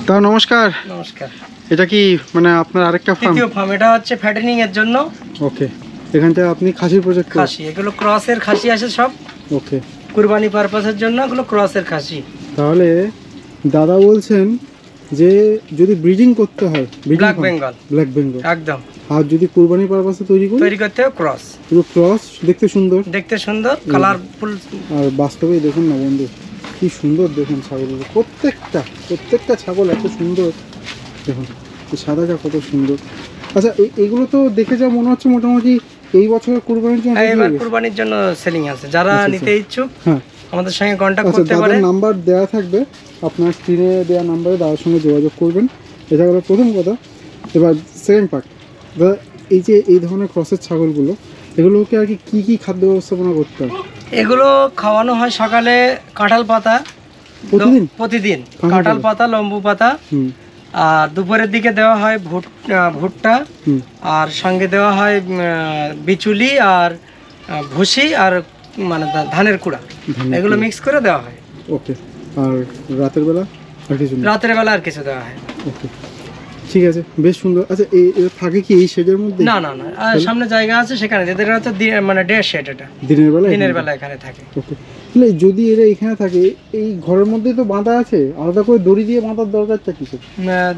তা নমস্কার। নমস্কার। এটা কি মানে আপনার আরেকটা ফার্ম? দ্বিতীয় ফার্ম, এটা হচ্ছে ফ্যাটেনিং এর জন্য। ওকে, এখানটা আপনি খাসির প্রজেক্ট করেন? খাসি, এগুলো ক্রসের খাসি আছে সব। ওকে, কুরবানি পারপাসের জন্য এগুলো ক্রসের খাসি। তাহলে দাদা বলছেন যে যদি ব্রিডিং করতে হয় ব্ল্যাক বেঙ্গল, ব্ল্যাক বেঙ্গল একদম। আর যদি কুরবানি পারপাসে তৈরি করতে হয় ক্রস। পুরো ক্রস, দেখতে সুন্দর, কালারফুল। আর বাস্তবেই দেখুন না বন্ধু, কি সুন্দর দেখুন ছাগলগুলো, প্রত্যেকটা ছাগল এত সুন্দর। দেখুন এই সাদাটা কত সুন্দর। আচ্ছা, এইগুলো তো দেখে যা মনে হচ্ছে মোটামুটি এই বছর কুরবানির জন্য, এবার কুরবানির জন্য সেলিং আছে। যারা নিতে ইচ্ছুক হ্যাঁ আমাদের সঙ্গে কন্টাক্ট করতে পারেন। দাদার নাম্বার দেওয়া থাকবে, আপনার স্ক্রিনে দেওয়া নাম্বারে দাদার সঙ্গে যোগাযোগ করবেন। এটা হলো প্রথম কথা। এবার সেকেন্ড পার্ট, দাদা এই যে এই ধরনের ক্রসের ছাগলগুলো, এগুলোকে আর কি খাদ্য ব্যবস্থাপনা করতে হয়? এগুলো খাওয়ানো হয় সকালে কাঁঠাল পাতা, প্রতিদিন কাঁঠাল পাতা, লম্বু পাতা। আর দুপুরের দিকে দেওয়া হয় ভুট্টা, আর সঙ্গে দেওয়া হয় বিচুলি আর ভুসি আর মানে ধানের কুড়া, এগুলো মিক্স করে দেওয়া হয়। ওকে, আর রাতের বেলা আর কিছু দেওয়া হয়। ওকে, ঠিক আছে, বেশ সুন্দর। আচ্ছা, থাকে কি এই শেডের মধ্যে? না, সামনে জায়গা আছে, সেখানে এদের হচ্ছে মানে ডে শেড। এটা দিনের বেলা এখানে থাকে। ওকে, তাহলে যদি এরা এখানে থাকে, এই ঘরের মধ্যেই তো বাঁধা আছে, আলাদা করে দড়ি দিয়ে বাঁধার দরকারটা কিসের?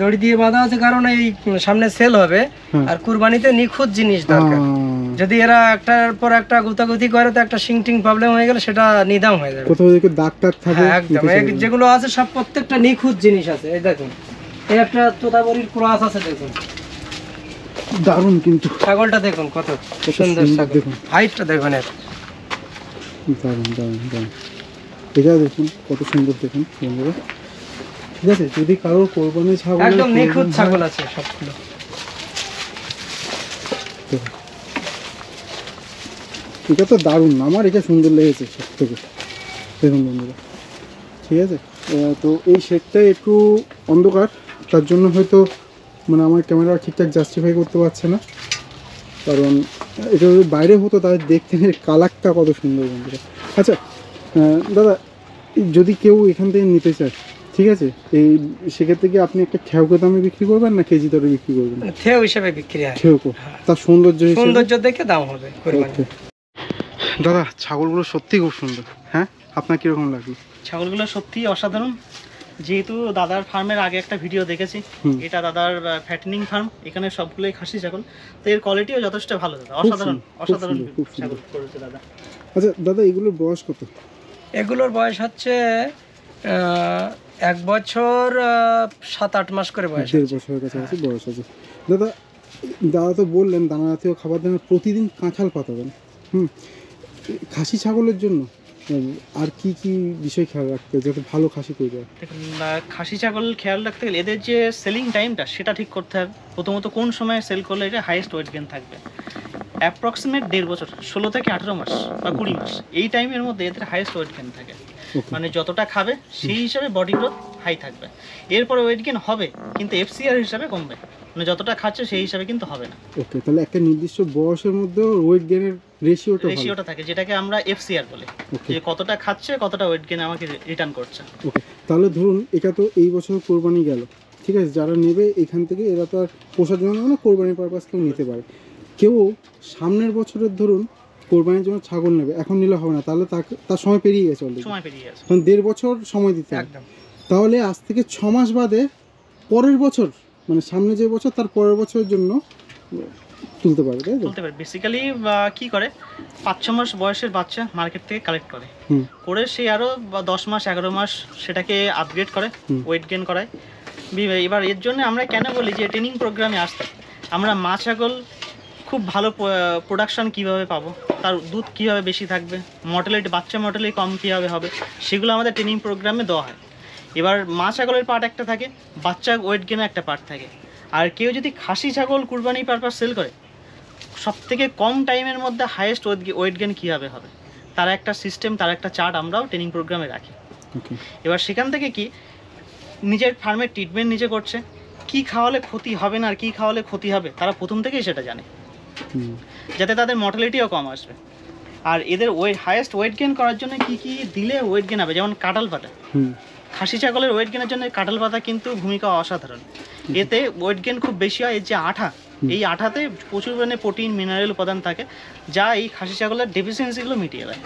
দড়ি দিয়ে বাঁধা আছে কারণ এই সামনে সেল হবে, আর কুরবানিতে নিখুঁত জিনিস দরকার। যদি এরা একটার পর একটা গুতাগুতি করে তো একটা সিংটিং প্রবলেম হয়ে গেলে সেটা নিদাম হয়ে যাবে। কোথাও দেখে দাগ টাগ থাকে, একদম যেগুলো আছে সব প্রত্যেকটা নিখুঁত জিনিস আছে। এই দেখুন, এই একটা তোতাবড়ির ক্রস আছে, দেখুন দারুণ। কিন্তু ছাগলটা দেখুন কত সুন্দর ছাগল, দেখুন হাইটটা দেখুন, দারুণ। এটা দেখুন কত সুন্দর, দেখুন বন্ধুরা। ঠিক আছে, যদি কারোর কোরবানি ছাগল, একদম নিখুঁত ছাগল আছে সবগুলো। এটা তো দারুণ, আমার এটা সুন্দর লেগেছে সব থেকে। দেখুন বন্ধুরা, ঠিক আছে। তো এই শেডটা একটু অন্ধকার, তার জন্য হয়তো মানে আমার ক্যামেরা ঠিকঠাক জাস্টিফাই করতে পারছে না, কারণ এটা যদি বাইরে হতো তাহলে দেখতে কালারটা কত সুন্দর বন্ধুরা। আচ্ছা দাদা, যদি কেউ এখান থেকে নিতে চায়, ঠিক আছে, এই সেক্ষেত্রে কি আপনি একটা খেউকে দামে বিক্রি করবেন না কেজি দরে বিক্রি করবেন? খেউ হিসেবে বিক্রি হয়। খেউকো, তার সৌন্দর্য দেখে দাম হবে। দাদা ছাগলগুলো সত্যি খুব সুন্দর। হ্যাঁ, আপনার কিরকম লাগলো? ছাগলগুলো সত্যি অসাধারণ। যেহেতু দাদার ফার্মের আগে একটা ভিডিও দেখেছি, এটা দাদার ফ্যাটেনিং ফার্ম, এখানে সবগুলোই খাসি ছাগল, তো এর কোয়ালিটিও যথেষ্ট ভালো। দাদা অসাধারণ ছাগল করেছে দাদা। আচ্ছা দাদা, এগুলোর বয়স কত? এগুলোর বয়স হচ্ছে 1 বছর 7-8 মাস করে বয়স। 1.5 বছরের কাছাকাছি বয়স আছে। দাদা তো বললেন দানা জাতীয় খাবার দানা প্রতিদিন কাঁঠাল পাতাবেন। খাসি ছাগলের জন্য আর কি বিষয় খেয়াল রাখতে যাতে ভালো খাসি তৈরি হয়? দেখুন, খাসি ছাগল খেয়াল রাখতে গেলে এদের যে সেলিং টাইমটা সেটা ঠিক করতে হবে। প্রথমত কোন সময় সেল করলে এটা হাইয়েস্ট ওয়েট গেইন থাকবে। অ্যাপ্রক্সিমেট 1.5 বছর, 16 থেকে 18 মাস বা 20 মাস, এই টাইমের মধ্যে এদের হাইয়েস্ট ওয়েট গেইন থাকে। মানে যতটা খাবে সেই হিসাবে বডি গ্রোথ হাই থাকবে। এরপরে ওয়েট গেইন হবে, কিন্তু এফসিআর হিসাবে কমবে, মানে যতটা খাচ্ছে সেই হিসাবে কিন্তু হবে না। ওকে, তাহলে একটা নির্দিষ্ট বয়সের মধ্যে ওয়েট গেইনের রেশিওটা থাকে, যেটাকে আমরা এফসিআর বলি, যে কতটা খাচ্ছে কতটা ওয়েট গেইন আমাকে রিটার্ন করছে। ওকে, তাহলে ধরুন এটা তো এই বছর কোরবানি গেল, ঠিক আছে, যারা নেবে এখান থেকে এরা তো আর পোষার জন্য না, কোরবানির পারপাস কেউ নিতে পারে। কেউ সামনের বছরের ধরুন কোরবানির জন্য ছাগল নেবে, এখন নিলে হবে না, তাহলে তার সময় পেরিয়ে গেছে অলরেডি, কারণ 1.5 বছর সময় দিতে হবে। তাহলে আজ থেকে 6 মাস বাদে পরের বছর, মানে সামনে যে বছর তার পরের বছরের জন্য তুলতে পারে, তাই তো? বেসিক্যালি কি করে, 5-6 মাস বয়সের বাচ্চা মার্কেট থেকে কালেক্ট করে সে আরও 10 মাস 11 মাস সেটাকে আপগ্রেড করে, ওয়েট গেইন করায়। এবার এর জন্য আমরা কেন বলি যে ট্রেনিং প্রোগ্রামে আসতে, আমরা মা ছাগল খুব ভালো প্রোডাকশান কীভাবে পাবো, তার দুধ কীভাবে বেশি থাকবে, বাচ্চা মর্টালিটি কম কীভাবে হবে, সেগুলো আমাদের ট্রেনিং প্রোগ্রামে দেওয়া হয়। এবার মা ছাগলের পার্ট একটা থাকে, বাচ্চা ওয়েট গেনের একটা পার্ট থাকে। আর কেউ যদি খাসি ছাগল কুরবানি পারপাস সেল করে, সবথেকে কম টাইমের মধ্যে হাইয়েস্ট ওয়েট গেন কীভাবে হবে তার একটা সিস্টেম, তার একটা চার্ট আমরাও ট্রেনিং প্রোগ্রামে রাখি। এবার সেখান থেকে কি নিজের ফার্মের ট্রিটমেন্ট নিজে করছে, কি খাওয়ালে ক্ষতি হবে না আর কি খাওয়ালে ক্ষতি হবে তারা প্রথম থেকেই সেটা জানে, যাতে তাদের মর্টালিটিও কম আসবে। আর এদের হাইয়েস্ট ওয়েট গেইন করার জন্য কি দিলে ওয়েট গেইন হবে, যেমন কাঁঠাল পাতা। খাসি ছাগলের ওয়েট গেনের জন্য কাঁঠাল পাতা কিন্তু ভূমিকা অসাধারণ। এতে ওয়েট গেন খুব বেশি হয়। এর যে আঠা, এই আঠাতে প্রচুর পরিমাণে প্রোটিন মিনারেল উপাদান থাকে, যা এই খাসি ছাগলের ডেফিসিয়েন্সিগুলো মিটিয়ে দেয়।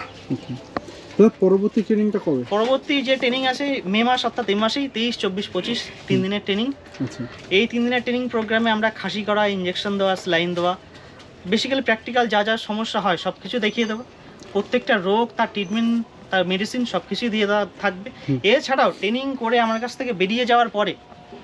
দাদা পরবর্তী ট্রেনিংটা কবে? পরবর্তী যে ট্রেনিং আছে মে মাস, অর্থাৎ এই মাসেই 23, 24, 25 3 দিনের ট্রেনিং। আচ্ছা, এই 3 দিনের ট্রেনিং প্রোগ্রামে আমরা খাসি করা, ইঞ্জেকশন দেওয়া, স্লাইন দেওয়া, বেসিক্যালি প্র্যাকটিক্যাল যা যা সমস্যা হয় সব কিছু দেখিয়ে দেবো। প্রত্যেকটা রোগ, তার ট্রিটমেন্ট, তার মেডিসিন সব কিছুই দিয়ে দেওয়া থাকবে। এছাড়াও ট্রেনিং করে আমার কাছ থেকে বেরিয়ে যাওয়ার পরে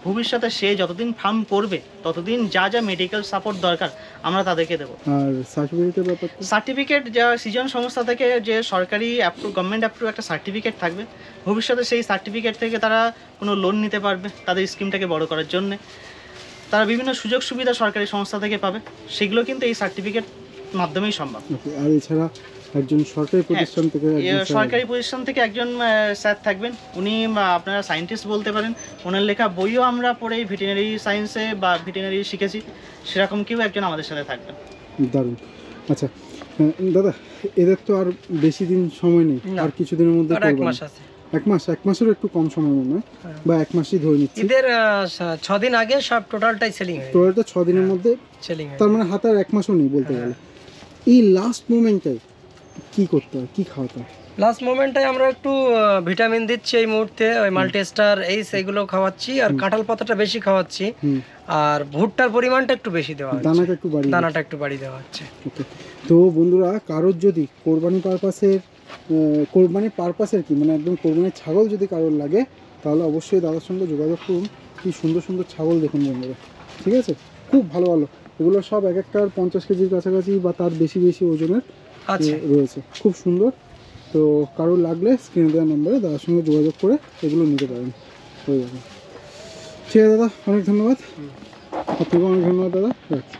ভবিষ্যতে সে যতদিন ফার্ম করবে ততদিন যা যা মেডিকেল সাপোর্ট দরকার আমরা তাদেরকে দেবো। আর সার্টিফিকেটের ব্যাপারটা? সার্টিফিকেট যা সৃজন সংস্থা থেকে যে সরকারি অ্যাপ্রুভ, গভর্নমেন্ট অ্যাপ্রুভ একটা সার্টিফিকেট থাকবে। ভবিষ্যতে সেই সার্টিফিকেট থেকে তারা কোনো লোন নিতে পারবে তাদের স্কিমটাকে বড় করার জন্য। তারা বিভিন্ন সুযোগ সুবিধা সরকারি সংস্থা থেকে পাবে, সেগুলো কিন্তু এই সার্টিফিকেট মাধ্যমেই সম্ভব। আর এছাড়া একজন সরকারি প্রতিষ্ঠান থেকে সরকারি প্রতিষ্ঠান থেকে একজন স্যার থাকবেন, উনি আপনারা সায়েন্টিস্ট বলতে পারেন। ওনার লেখা বইও আমরা পড়ে ভেটেরিনারি সায়েন্সে বা ভেটেরিনারি শিখেছি, সেরকম কেউ একজন আমাদের সাথে থাকবেন। দারুণ। আচ্ছা দাদা, এদের তো আর বেশি দিন সময় নেই, আর কিছুদিনের মধ্যে এক মাস আছে। এক মাসেরও একটু কম সময় মনে হয়, বা 1 মাসই ধরে নিচ্ছি। ঈদের 6 দিন আগে সব টোটালটাই সেলিং হয়ে টোটালটা 6 দিনের মধ্যে সেলিং। তার মানে হাতে আর 1 মাসও নেই বলতে গেলে। এই লাস্ট মোমেন্টটাই কি করতে হয়, কি খাওয়াতে হয়? লাস্ট মোমেন্টে আমরা একটু ভিটামিন দিচ্ছি এই মুহূর্তে, ওই মাল্টিস্টার এইগুলো খাওয়াচ্ছি, আর কাঁঠাল পাতাটা বেশি খাওয়াচ্ছি, আর ভুট্টার পরিমাণটা একটু বেশি দেওয়া হচ্ছে, দানাটা একটু বাড়িয়ে দেওয়া হচ্ছে। ওকে, তো বন্ধুরা কারোর যদি কোরবানি পারপাসের কি মানে একদম কোরবানির ছাগল যদি কারোর লাগে, তাহলে অবশ্যই দাদার সঙ্গে যোগাযোগ করুন। কি সুন্দর সুন্দর ছাগল দেখুন বন্ধুরা, ঠিক আছে? খুব ভালো ভালো, এগুলো সব এক একটার 50 কেজির কাছাকাছি বা তার বেশি বেশি ওজনের রয়েছে, খুব সুন্দর। তো কারোর লাগলে স্ক্রিনে দেওয়া নম্বরে দাদার সঙ্গে যোগাযোগ করে এগুলো নিতে পারেন, হয়ে যাবে। ঠিক আছে দাদা, অনেক ধন্যবাদ। আপনাকে অনেক ধন্যবাদ দাদা, রাখছি।